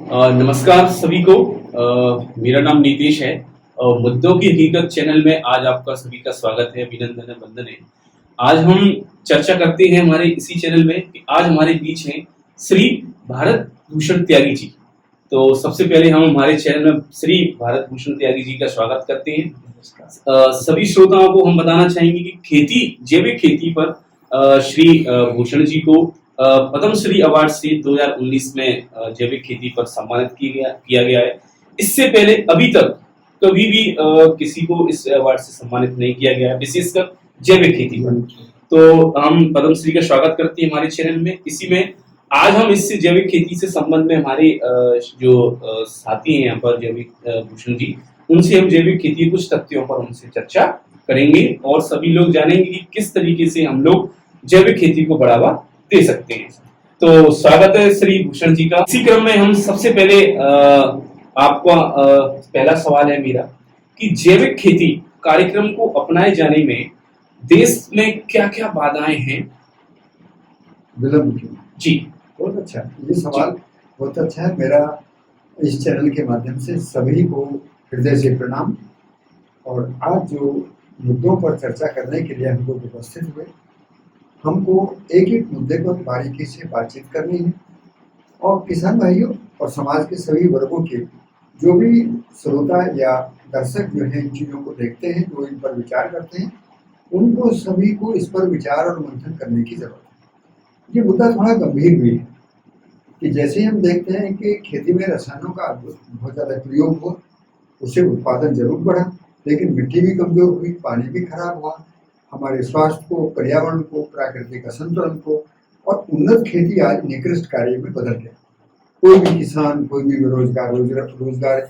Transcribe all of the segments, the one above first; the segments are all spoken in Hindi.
नमस्कार सभी को। मेरा नाम नीतीश है। मुद्दों की हकीकत चैनल में आज आपका सभी का स्वागत है। अभिनंदन है, वंदन है। आज हम चर्चा करते हैं हमारे इसी चैनल में कि आज हमारे बीच हैं श्री भारत भूषण त्यागी जी। तो सबसे पहले हम हमारे चैनल में श्री भारत भूषण त्यागी जी का स्वागत करते हैं। सभी श्रोताओं को हम बताना चाहेंगे कि खेती, जैविक खेती पर श्री भूषण जी को पद्मश्री अवार्ड से 2019 में जैविक खेती पर सम्मानित किया गया है। इससे पहले अभी तक कभी भी किसी को इस अवार्ड से सम्मानित नहीं किया गया है, विशेषकर जैविक खेती पर। तो हम पद्मश्री का स्वागत करते हैं हमारे चैनल में। इसी में आज हम इस जैविक खेती से संबंध में हमारे जो साथी हैं यहाँ पर जैविक भूषण जी, उनसे हम जैविक खेती के कुछ तथ्यों पर उनसे चर्चा करेंगे और सभी लोग जानेंगे कि किस तरीके से हम लोग जैविक खेती को बढ़ावा दे सकते हैं। तो स्वागत है श्री भूषण जी का। इसी क्रम में हम सबसे पहले आपका पहला सवाल है मेरा कि जैविक खेती कार्यक्रम को अपनाए जाने में देश में क्या-क्या बाधाएं हैं? विलंब क्यों? जी, बहुत अच्छा, ये सवाल बहुत अच्छा है। मेरा इस चैनल के माध्यम से सभी को हृदय से प्रणाम। और आज जो मुद्दों पर चर्चा करने के लिए हम लोग उपस्थित हुए, हमको एक एक मुद्दे पर बारीकी से बातचीत करनी है और किसान भाइयों और समाज के सभी वर्गों के जो भी श्रोता या दर्शक जो हैं इन चीज़ों को देखते हैं, जो इन पर विचार करते हैं, उनको सभी को इस पर विचार और मंथन करने की जरूरत है। ये मुद्दा थोड़ा गंभीर भी है कि जैसे हम देखते हैं कि खेती में रसायनों का बहुत ज़्यादा प्रयोग हुआ, उससे उत्पादन जरूर बढ़ा, लेकिन मिट्टी भी कमजोर हुई, पानी भी खराब हुआ, हमारे स्वास्थ्य को, पर्यावरण को, प्राकृतिक असंतुलन को, और उन्नत खेती आज निकृष्ट कार्य में बदल गया। कोई भी किसान, कोई भी रोजगार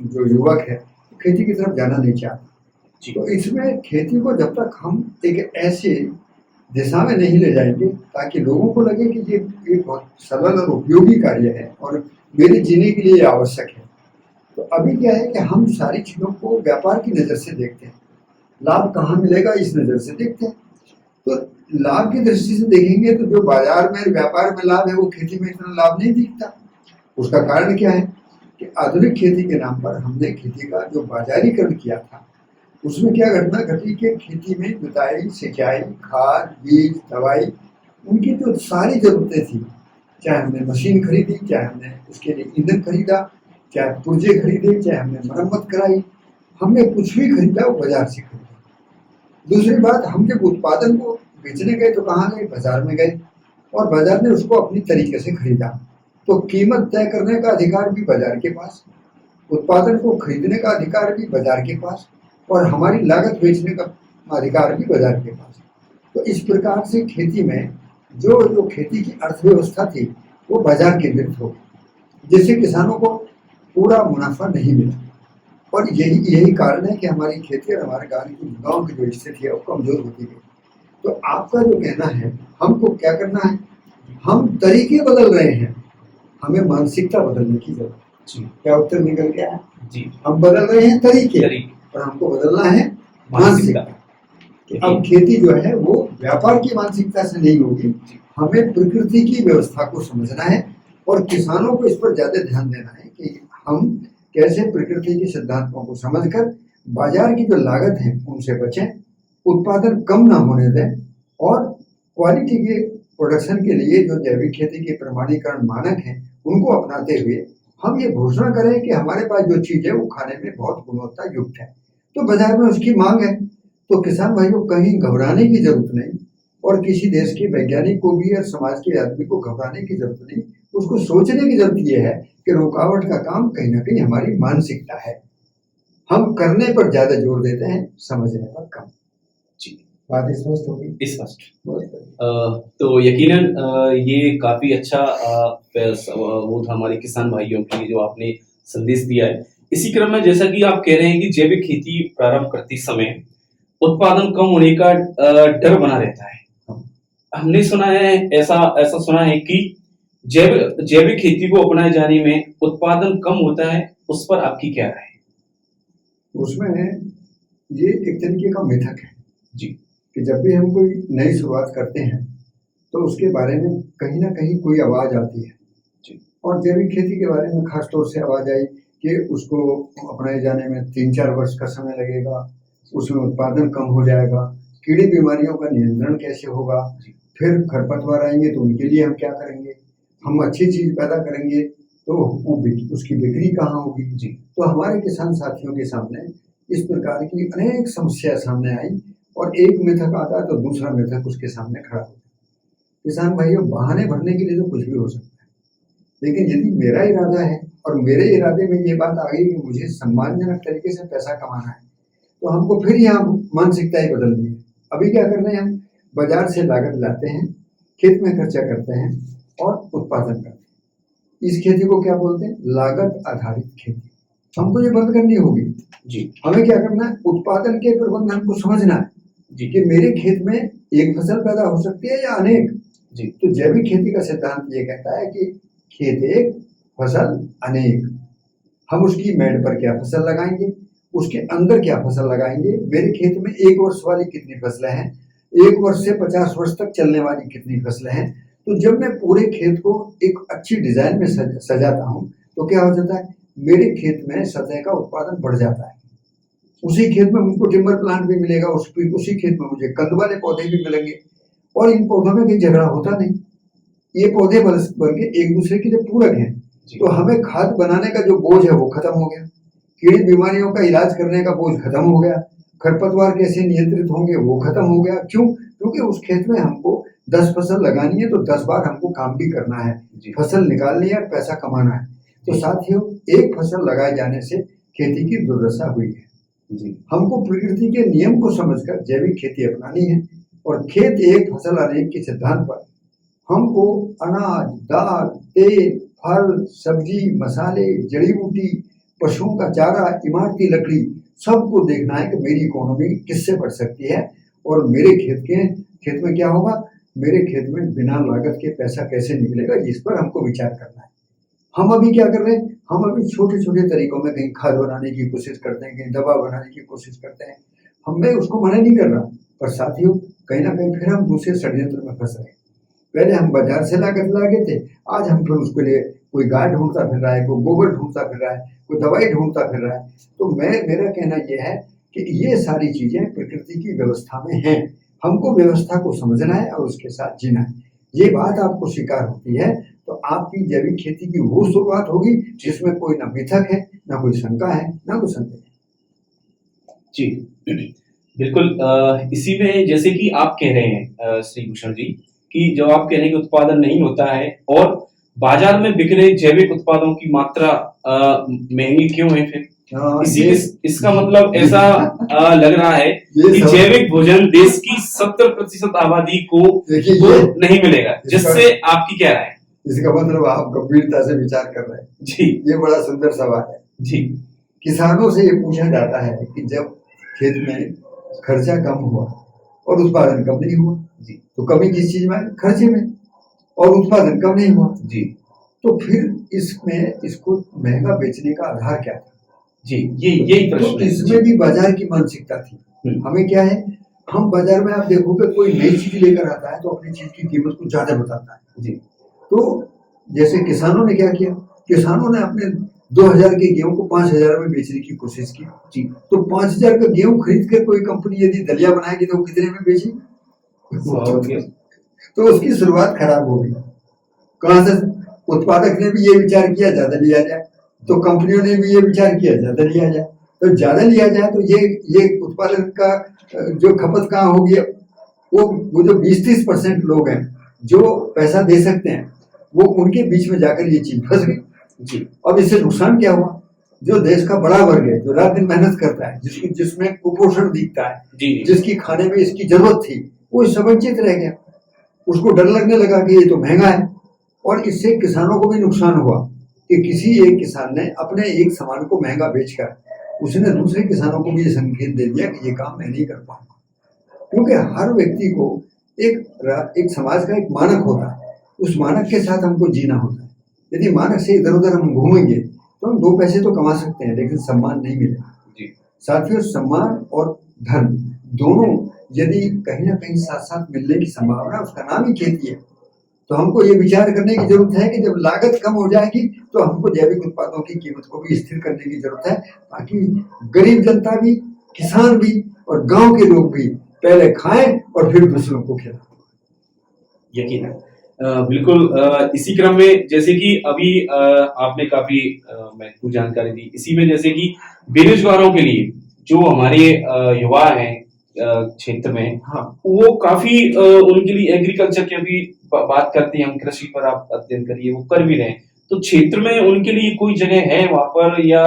जो युवक है, खेती की तरफ जाना नहीं चाहता। तो इसमें खेती को जब तक हम एक ऐसे दिशा में नहीं ले जाएंगे ताकि लोगों को लगे कि ये बहुत सरल और उपयोगी कार्य है और मेरे जीने के लिए आवश्यक है, तो अभी क्या है कि हम सारी चीज़ों को व्यापार की नज़र से देखते हैं। लाभ कहाँ मिलेगा इस नज़र से देखते हैं। तो लाभ की दृष्टि से देखेंगे तो जो बाजार में व्यापार में लाभ है वो खेती में इतना लाभ नहीं दिखता। उसका कारण क्या है कि आधुनिक खेती के नाम पर हमने खेती का जो बाजारीकरण किया था, उसमें क्या घटना घटी कि खेती में जुताई, सिंचाई, खाद, बीज, दवाई, उनकी जो सारी जरूरतें थी, चाहे हमने मशीन खरीदी, चाहे हमने उसके लिए ईंधन खरीदा, चाहे पुर्जे खरीदे, चाहे हमने मरम्मत कराई, हमने कुछ भी खरीदा वो बाजार से खरीदा। दूसरी बात, हम जब उत्पादन को बेचने गए तो कहाँ गए? बाजार में गए और बाजार ने उसको अपनी तरीके से खरीदा। तो कीमत तय करने का अधिकार भी बाजार के पास, उत्पादन को खरीदने का अधिकार भी बाजार के पास, और हमारी लागत बेचने का अधिकार भी बाजार के पास। तो इस प्रकार से खेती में जो खेती की अर्थव्यवस्था थी वो बाजार केंद्रित हो गई, जिससे किसानों को पूरा मुनाफा नहीं मिला। और यही कारण है कि हमारी खेती और हमारे गांव की जो स्थिति है वो कमजोर होती गई। तो आपका जो कहना है, हमको क्या करना है? हम तरीके बदल रहे हैं, हमें मानसिकता बदलने की जरूरत है। क्या उत्तर निकल गया है? जी, हम बदल रहे हैं तरीके और हमको बदलना है मानसिकता। अब खेती जो है वो व्यापार की मानसिकता से नहीं होगी, हमें प्रकृति की व्यवस्था को समझना है और किसानों को इस पर ज्यादा ध्यान देना है कि हम कैसे प्रकृति के सिद्धांतों को समझकर बाजार की जो लागत है उनसे बचें, उत्पादन कम ना होने दें, और क्वालिटी के प्रोडक्शन के लिए जो जैविक खेती के प्रमाणीकरण मानक हैं उनको अपनाते हुए हम ये घोषणा करें कि हमारे पास जो चीज़ है वो खाने में बहुत गुणवत्ता युक्त है, तो बाजार में उसकी मांग है। तो किसान भाइयों कहीं घबराने की जरूरत नहीं, और किसी देश के वैज्ञानिक को भी और समाज के आदमी को घबराने की जरूरत नहीं। उसको सोचने की जरूरत यह है कि रुकावट का काम कहीं ना कहीं हमारी मानसिकता है। हम करने पर ज्यादा जोर देते हैं, समझने पर कम। जी, बात स्पष्ट होगी? स्पष्ट। तो यकीनन ये काफी अच्छा वो था हमारे किसान भाइयों के लिए जो आपने संदेश दिया है। इसी क्रम में जैसा कि आप कह रहे हैं कि जैविक खेती प्रारंभ करते समय उत्पादन कम होने का डर बना रहता है। हमने सुना है, ऐसा सुना है कि जैविक खेती को अपनाए जाने में उत्पादन कम होता है, उस पर आपकी क्या राय है? उसमें ये एक तरीके का मिथक है जी, कि जब भी हम कोई नई शुरुआत करते हैं तो उसके बारे में कहीं ना कहीं कोई आवाज आती है, और जैविक खेती के बारे में खास तौर से आवाज आई कि उसको अपनाए जाने में 3-4 वर्ष का समय लगेगा, उसमें उत्पादन कम हो जाएगा, कीड़ी बीमारियों का नियंत्रण कैसे होगा, फिर खरपतवार आएंगे तो उनके लिए हम क्या करेंगे, हम अच्छी चीज पैदा करेंगे तो उसकी बिक्री कहाँ होगी जी। तो हमारे किसान साथियों के सामने इस प्रकार की अनेक समस्या सामने आई और एक मिथक आता है तो दूसरा मिथक उसके सामने खड़ा होता है। किसान भाइयों, बहाने भरने के लिए तो कुछ भी हो सकता है, लेकिन यदि मेरा इरादा है और मेरे इरादे में ये बात आ गई कि मुझे सम्मानजनक तरीके से पैसा कमाना है, तो हमको फिर यहाँ मानसिकता ही बदलनी है। अभी क्या कर रहे हैं, हम बाजार से लागत लाते हैं, खेत में खर्चा करते हैं और उत्पादन करते हैं। इस खेती को क्या बोलते हैं, लागत आधारित खेती। हमको ये बंद करनी होगी जी। हमें क्या करना है, उत्पादन के प्रबंधन को समझना है जी कि मेरे खेत में एक फसल पैदा हो सकती है या अनेक जी। तो जैविक खेती का सिद्धांत ये कहता है कि खेत एक फसल अनेक। हम उसकी मेड़ पर क्या फसल लगाएंगे, उसके अंदर क्या फसल लगाएंगे, मेरे खेत में 1 वर्ष वाली कितनी फसलें हैं, 1 वर्ष से 50 वर्ष तक चलने वाली कितनी फसलें हैं। तो जब मैं पूरे खेत को एक अच्छी डिजाइन में सजाता हूँ तो क्या हो जाता है, मेरे खेत में सतह का उत्पादन बढ़ जाता है। उसी खेत में मुझको टिम्बर प्लांट भी मिलेगा, उसी खेत में मुझे कंद वाले पौधे भी मिलेंगे और इन पौधों में कोई झगड़ा होता नहीं। ये पौधे बन के एक दूसरे के लिए पूरक हैं। तो हमें खाद बनाने का जो बोझ है वो खत्म हो गया, कीड़ी बीमारियों का इलाज करने का बोझ खत्म हो गया, खरपतवार कैसे नियंत्रित होंगे वो खत्म हो गया। क्यों? क्योंकि उस खेत में हमको 10 फसल लगानी है तो 10 बार हमको काम भी करना है, फसल निकालनी है और पैसा कमाना है। तो साथियों, एक फसल लगाए जाने से खेती की दुर्दशा हुई है जी। हमको प्रकृति के नियम को समझकर जैविक खेती अपनानी है और खेत एक फसल अनेक के सिद्धांत पर हमको अनाज, दाल, तेल, फल, सब्जी, मसाले, जड़ी बूटी, पशुओं का चारा, इमारती लकड़ी सबको देखना है कि मेरी इकोनॉमी किससे बढ़ सकती है और मेरे खेत में क्या होगा, मेरे खेत में बिना लागत के पैसा कैसे निकलेगा, इस पर हमको विचार करना है। हम अभी क्या कर रहे हैं, हम अभी छोटे छोटे तरीकों में कहीं खाद बनाने की कोशिश करते हैं, कहीं दवा बनाने की कोशिश करते हैं। मैं उसको मना नहीं कर रहा, पर साथियों कहीं ना कहीं फिर हम दूसरे षड्यंत्र में फंस रहे हैं। पहले हम बाजार से लागत लागे थे, आज हम फिर उसके लिए कोई गाय ढूंढता फिर रहा है, कोई गोबर ढूंढता फिर रहा है, कोई दवाई ढूंढता फिर रहा है। तो मेरा कहना यह है कि ये सारी चीजें प्रकृति की व्यवस्था में हैं, हमको व्यवस्था को समझना है और उसके साथ जीना है। ये बात आपको स्वीकार होती है तो आपकी जैविक खेती की वो शुरुआत होगी जिसमें कोई ना मिथक है, ना कोई शंका है, ना कोई संदेह है जी। बिल्कुल इसी में जैसे कि आप कह रहे हैं श्री भूषण जी कि जो आप कह रहे हैं कि उत्पादन नहीं होता है और बाजार में बिक रहे जैविक उत्पादों की मात्रा महंगी क्यों है, फिर इसका मतलब ऐसा लग रहा है कि जैविक भोजन देश की 70% आबादी को नहीं मिलेगा, जिससे आपकी क्या राय है? इसका मतलब आप गंभीरता से विचार कर रहे हैं जी। ये बड़ा सुंदर सवाल है जी। किसानों से ये पूछा जाता है कि जब खेत में खर्चा कम हुआ और उत्पादन कम नहीं हुआ जी, तो कमी किस चीज में, खर्चे में, और उत्पादन कम नहीं हुआ जी, तो फिर इसको महंगा बेचने का आधार क्या था जी? यही प्रश्न तो इसमें भी बाजार की मानसिकता थी। हमें क्या है, हम बाजार में आप देखोगे कोई नई चीज लेकर आता है तो अपनी चीज की कीमत को ज्यादा बताता है जी। तो जैसे किसानों ने क्या किया, किसानों ने अपने 2000 के गेहूं को 5000 में बेचने की कोशिश की जी। तो 5000 का गेहूं खरीद कर कोई कंपनी यदि दलिया बनाएगी तो कितने में बेचेगी? तो उसकी शुरुआत खराब हो गई। कहां से उत्पादक ने भी ये विचार किया ज्यादा लिया जाए, तो कंपनियों ने भी ये विचार किया ज्यादा लिया जाए, तो ज्यादा लिया जाए तो ये उत्पादन का जो खपत कहाँ होगी, वो जो 20-30% लोग हैं जो पैसा दे सकते हैं वो उनके बीच में जाकर ये चीज फंस गई जी। अब इससे नुकसान क्या हुआ, जो देश का बड़ा वर्ग है जो रात दिन मेहनत करता है, जिसमें कुपोषण दिखता है जी, जिसकी खाने में इसकी जरूरत थी, वो वंचित रह गया। उसको डर लगने लगा कि ये तो महंगा है, और इससे किसानों को भी नुकसान हुआ कि किसी एक किसान ने अपने एक सामान को महंगा बेचकर उसने दूसरे किसानों को भी ये संकेत दे दिया कि ये काम मैं नहीं कर पाऊंगा। क्योंकि हर व्यक्ति को एक समाज का एक मानक होता है, उस मानक के साथ हमको जीना होता है। यदि मानक से इधर उधर हम घूमेंगे तो हम 2 पैसे तो कमा सकते हैं लेकिन सम्मान नहीं मिलेगा जी। साथियों, सम्मान और धन दोनों यदि कहीं ना कहीं साथ साथ मिलने की संभावना, उसका नाम ही खेती है। तो हमको ये विचार करने की जरूरत है कि जब लागत कम हो जाएगी तो हमको जैविक उत्पादों की कीमत को भी स्थिर करने की जरूरत है, ताकि गरीब जनता भी, किसान भी और गांव के लोग भी पहले खाएं और फिर दूसरों को खिलाएं। यकीन है। बिल्कुल। इसी क्रम में जैसे कि अभी आपने काफी महत्वपूर्ण जानकारी दी, इसी में जैसे कि बेरोजगारों के लिए जो हमारे युवा हैं क्षेत्र में, हाँ, वो काफी उनके लिए एग्रीकल्चर की अभी बात करते हैं हम, कृषि पर आप अध्ययन करिए, वो कर भी रहे हैं, तो क्षेत्र में उनके लिए कोई जगह है वहां पर, या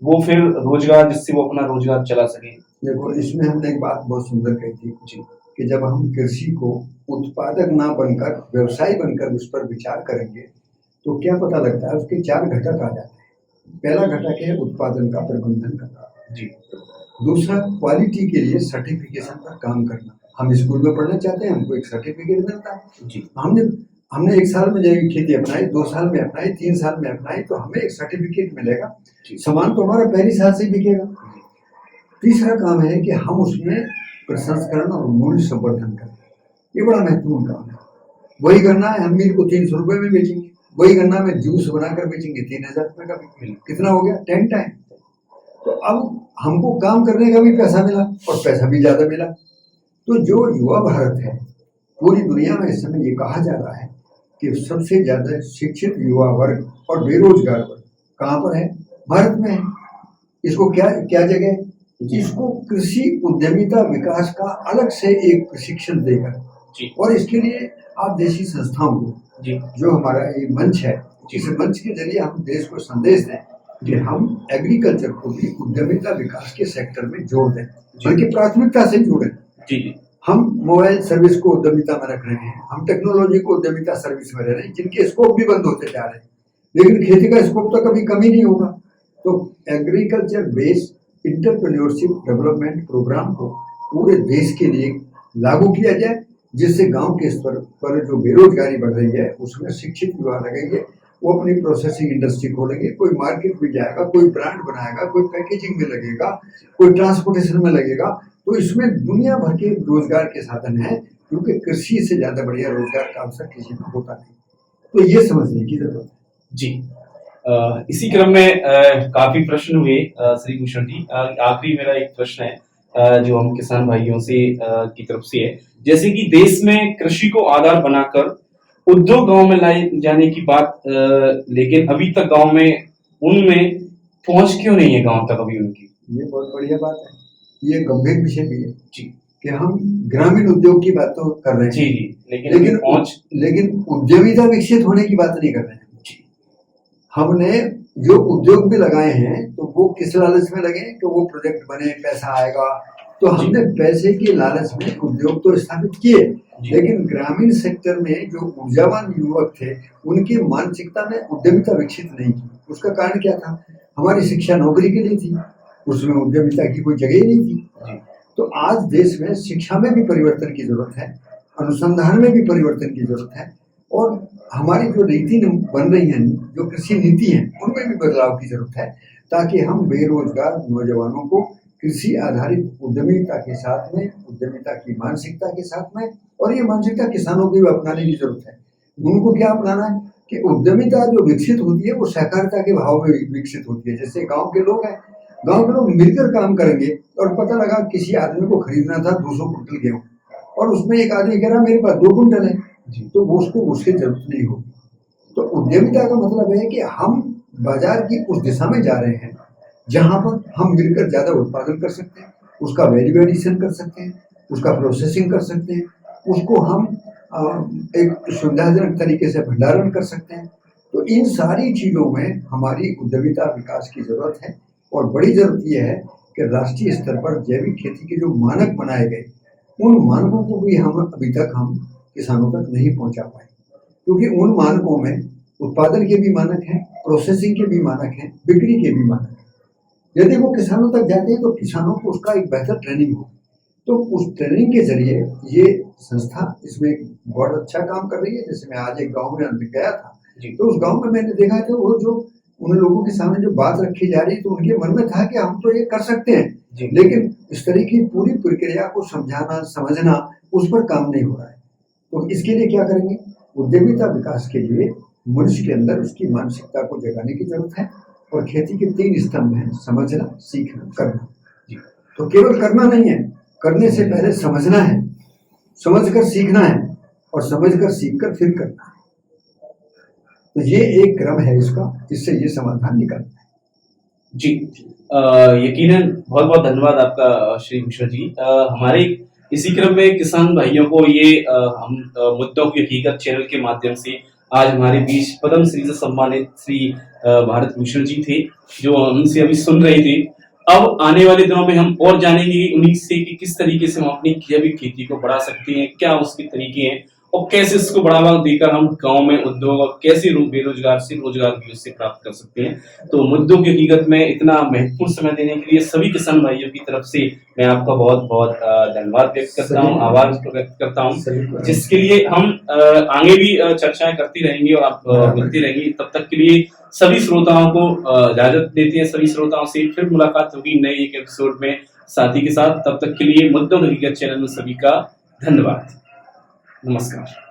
वो फिर रोजगार जिससे वो अपना रोजगार चला सके? देखो, इसमें हमने एक बात बहुत सुंदर कही थी जी, कि जब हम कृषि को उत्पादक ना बनकर व्यवसाय बनकर उस पर विचार करेंगे तो क्या पता लगता है, उसके 4 घटक आ जाते हैं। पहला घटक है उत्पादन का प्रबंधन करना जी, दूसरा क्वालिटी के लिए सर्टिफिकेशन पर काम करना। हम स्कूल में पढ़ना चाहते हैं, हमको एक सर्टिफिकेट मिलता है जी, हमने 1 साल में जैविक खेती अपनाई, 2 साल में अपनाई, 3 साल में अपनाई, तो हमें एक सर्टिफिकेट मिलेगा, सामान तो हमारा पहली साल से बिकेगा। तीसरा काम है कि हम उसमें प्रसंस्करण और मूल्य संवर्धन करें, ये बड़ा महत्वपूर्ण काम है। वही गन्ना है हम मिल को 300 रुपए में बेचेंगे, वही गन्ना में जूस बनाकर बेचेंगे 3000 रुपए का, कितना हो गया, 10 टाइम। तो अब हमको काम करने का भी पैसा मिला और पैसा भी ज्यादा मिला। तो जो युवा भारत है, पूरी दुनिया में इस समय ये कहा जा रहा है कि सबसे ज्यादा शिक्षित युवा वर्ग और बेरोजगार वर्ग कहाँ पर है, भारत में है। इसको क्या क्या जगह, इसको कृषि उद्यमिता विकास का अलग से एक प्रशिक्षण देकर, और इसके लिए आप देशी संस्थाओं को, जो हमारा ये मंच है, इस मंच के जरिए हम देश को संदेश दें कि हम एग्रीकल्चर को भी उद्यमिता विकास के सेक्टर में जोड़ दें, बल्कि प्राथमिकता से जोड़ें। हम मोबाइल सर्विस को उद्यमिता में रख रहे हैं, हम टेक्नोलॉजी को उद्यमिता सर्विस में रह रहे हैं, जिनके स्कोप भी बंद होते जा रहे हैं, लेकिन खेती का स्कोप तो कभी कम ही नहीं होगा। तो agriculture based entrepreneurship development programme को पूरे देश के लिए लागू किया जाए, जिससे गांव के स्तर पर जो बेरोजगारी बढ़ रही है उसमें शिक्षित युवा लगेंगे, वो अपनी प्रोसेसिंग इंडस्ट्री खोलेंगे, कोई मार्केट में जाएगा, कोई ब्रांड बनाएगा, कोई पैकेजिंग में लगेगा, कोई ट्रांसपोर्टेशन में लगेगा। तो इसमें दुनिया भर के रोजगार के साधन है, क्योंकि कृषि से ज्यादा बढ़िया रोजगार का अवसर किसी में होता नहीं। तो ये समझने की जरूरत है जी। इसी क्रम में काफी प्रश्न हुए श्री भूषण जी। आखिरी मेरा एक प्रश्न है जो हम किसान भाइयों से की तरफ से है, जैसे कि देश में कृषि को आधार बनाकर उद्योग गांव में लाए जाने की बात, लेकिन अभी तक गांव में उनमें पहुंच क्यों नहीं है गांव तक अभी उनकी? ये बहुत बढ़िया बात है, ये गंभीर विषय भी है जी, कि हम ग्रामीण उद्योग की बात तो कर रहे हैं जी, लेकिन उद्यमिता विकसित होने की बात नहीं कर रहे हैं। हमने जो उद्योग भी लगाए हैं तो वो किस लालच में लगे कि वो प्रोजेक्ट बने, पैसा आएगा, तो हमने पैसे के लालच में उद्योग तो स्थापित किए, लेकिन ग्रामीण सेक्टर में जो ऊर्जावान युवक थे उनकी मानसिकता में उद्यमिता विकसित नहीं की। उसका कारण क्या था, हमारी शिक्षा नौकरी के लिए थी, उसमें उद्यमिता की कोई जगह ही नहीं थी। तो आज देश में शिक्षा में भी परिवर्तन की जरूरत है, अनुसंधान में भी परिवर्तन की जरूरत है, और हमारी जो नीति बन रही है, जो कृषि नीति है, उनमें भी बदलाव की जरूरत है, ताकि हम बेरोजगार नौजवानों को कृषि आधारित उद्यमिता के साथ में, उद्यमिता की मानसिकता के साथ में, और ये मानसिकता किसानों की भी अपनाने की जरूरत है। उनको क्या अपनाना है कि उद्यमिता जो विकसित होती है वो सहकारिता के भाव में विकसित होती है। जैसे गांव के लोग हैं, गांव के लोग मिलकर काम करेंगे, और पता लगा किसी आदमी को खरीदना था 200 कुंटल गेहूं, और उसमें एक आदमी कह रहा मेरे पास 2 कुंटल है, तो वो उसको उसकी जरूरत नहीं होगी। तो उद्यमिता का मतलब है कि हम बाजार की उस दिशा में जा रहे हैं जहां पर हम मिलकर ज्यादा उत्पादन कर सकते हैं, उसका वैल्यू एडिशन कर सकते हैं, उसका प्रोसेसिंग कर सकते हैं, उसको हम एक सुविधाजनक तरीके से भंडारण कर सकते हैं। तो इन सारी चीजों में हमारी उद्यमिता विकास की जरूरत है, और बड़ी जरूरत यह है कि राष्ट्रीय स्तर पर जैविक खेती के जो मानक बनाए गए, उन मानकों को भी हम अभी तक किसानों तक नहीं पहुंचा पाए, क्योंकि उन मानकों में उत्पादन के भी मानक हैं, प्रोसेसिंग के भी मानक हैं, बिक्री के भी मानक हैं। यदि वो किसानों तक जाते हैं तो किसानों को उसका एक बेहतर ट्रेनिंग हो, तो उस ट्रेनिंग के जरिए ये संस्था इसमें बहुत अच्छा काम कर रही है। जैसे मैं आज एक गांव में गया था, तो उस गांव में मैंने देखा था वो जो उन लोगों के सामने जो बात रखी जा रही, तो उनके मन में था कि हम तो ये कर सकते हैं, लेकिन इस तरह की पूरी प्रक्रिया को समझाना, समझना, उस पर काम नहीं हो रहा है। तो इसके लिए क्या करेंगे, उद्यमिता विकास के लिए मनुष्य के अंदर उसकी मानसिकता को जगाने की जरूरत है। और खेती के 3 स्तंभ हैं, समझना, सीखना, करना। तो केवल करना नहीं है, करने से पहले समझना है, समझकर सीखना है, और समझकर सीखकर फिर करना है। तो ये एक क्रम है इसका, जिससे ये समाधान निकलना है। जी, यकीनन बहुत बहुत धन्यवाद आपका श्री मिश्रा जी। हमारे इसी क्रम में किसान भाइयों को ये हम मुद्दों की हकीकत चैनल के माध्यम से आज हमारे बीच पद्म श्री से सम्मानित श्री भारत भूषण जी थे, जो हमसे अभी सुन रहे थे। अब आने वाले दिनों में हम और जानेंगे उन्हीं से कि किस तरीके से हम अपनी जैविक खेती को बढ़ा सकते हैं, क्या उसके तरीके हैं और कैसे इसको बढ़ावा देकर हम गांव में उद्योग और कैसे बेरोजगार से रोजगार भी उससे प्राप्त कर सकते हैं। तो मुद्दों की हकीकत में इतना महत्वपूर्ण समय देने के लिए सभी किसान भाइयों की तरफ से मैं आपका बहुत बहुत धन्यवाद व्यक्त करता हूँ, आभार व्यक्त करता हूँ, जिसके लिए हम आगे भी चर्चाएं करती रहेंगे और आप मिलती रहेंगी। तब तक के लिए सभी श्रोताओं को इजाजत देते हैं। सभी श्रोताओं से फिर मुलाकात होगी नए एक एपिसोड में साथी के साथ। तब तक के लिए मुद्दों की हकीकत चैनल में सभी का धन्यवाद। नमस्कार।